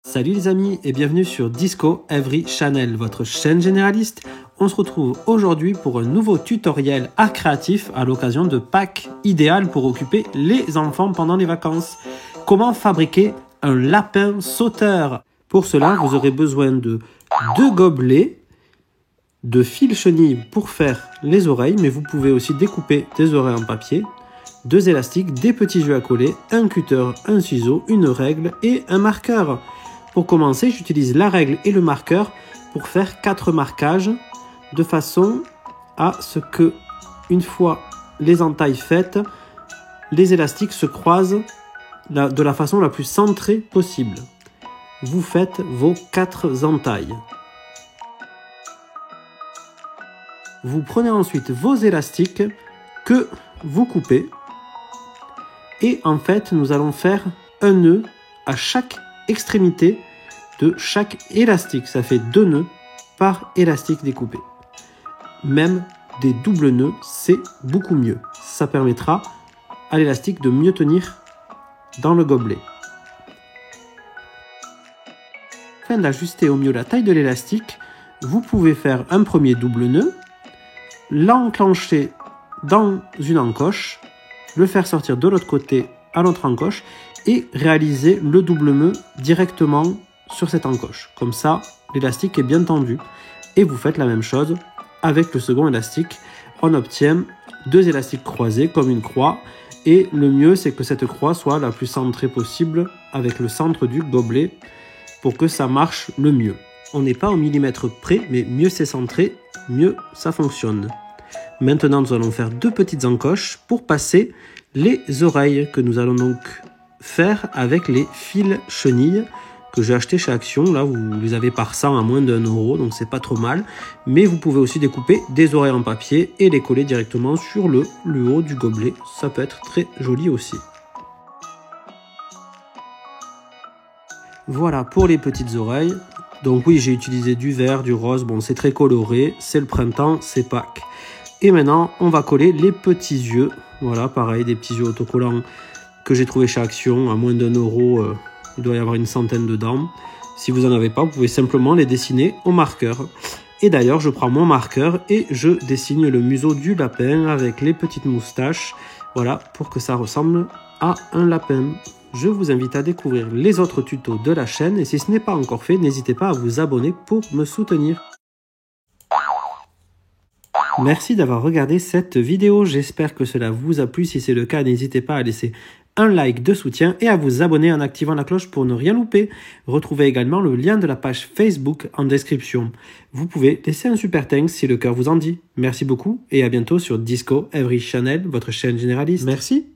Salut les amis et bienvenue sur Disco Every Channel, votre chaîne généraliste. On se retrouve aujourd'hui pour un nouveau tutoriel art créatif à l'occasion de Pâques, idéal pour occuper les enfants pendant les vacances. Comment fabriquer un lapin sauteur? Pour cela, vous aurez besoin de 2 gobelets, de fil chenille pour faire les oreilles, mais vous pouvez aussi découper des oreilles en papier, 2 élastiques, des petits jeux à coller, un cutter, un ciseau, une règle et un marqueur. Pour commencer, j'utilise la règle et le marqueur pour faire 4 marquages de façon à ce que, une fois les entailles faites, les élastiques se croisent de la façon la plus centrée possible. Vous faites vos 4 entailles. Vous prenez ensuite vos élastiques que vous coupez et en fait, nous allons faire un nœud à chaque extrémité de chaque élastique. Ça fait 2 nœuds par élastique découpé. Même des doubles nœuds, c'est beaucoup mieux. Ça permettra à l'élastique de mieux tenir dans le gobelet. Afin d'ajuster au mieux la taille de l'élastique, vous pouvez faire un premier double nœud, l'enclencher dans une encoche, le faire sortir de l'autre côté à l'autre encoche et réaliser le double nœud directement sur cette encoche. Comme ça, l'élastique est bien tendu. Et vous faites la même chose avec le second élastique. On obtient 2 élastiques croisés comme une croix. Et le mieux, c'est que cette croix soit la plus centrée possible avec le centre du gobelet pour que ça marche le mieux. On n'est pas au millimètre près, mais mieux c'est centré, mieux ça fonctionne. Maintenant, nous allons faire 2 petites encoches pour passer les oreilles que nous allons donc faire avec les fils chenilles que j'ai acheté chez Action. Là, vous les avez par 100 à moins d'1 €, donc c'est pas trop mal. Mais vous pouvez aussi découper des oreilles en papier et les coller directement sur le haut du gobelet. Ça peut être très joli aussi. Voilà pour les petites oreilles. Donc oui, j'ai utilisé du vert, du rose. Bon, c'est très coloré. C'est le printemps, c'est Pâques. Et maintenant, on va coller les petits yeux. Voilà, pareil, des petits yeux autocollants que j'ai trouvé chez Action à moins d'1 €. Il doit y avoir une centaine dedans. Si vous n'en avez pas, vous pouvez simplement les dessiner au marqueur. Et d'ailleurs, je prends mon marqueur et je dessine le museau du lapin avec les petites moustaches. Voilà, pour que ça ressemble à un lapin. Je vous invite à découvrir les autres tutos de la chaîne. Et si ce n'est pas encore fait, n'hésitez pas à vous abonner pour me soutenir. Merci d'avoir regardé cette vidéo. J'espère que cela vous a plu. Si c'est le cas, n'hésitez pas à laisser un like de soutien et à vous abonner en activant la cloche pour ne rien louper. Retrouvez également le lien de la page Facebook en description. Vous pouvez laisser un super thanks si le cœur vous en dit. Merci beaucoup et à bientôt sur Disco Every Channel, votre chaîne généraliste. Merci.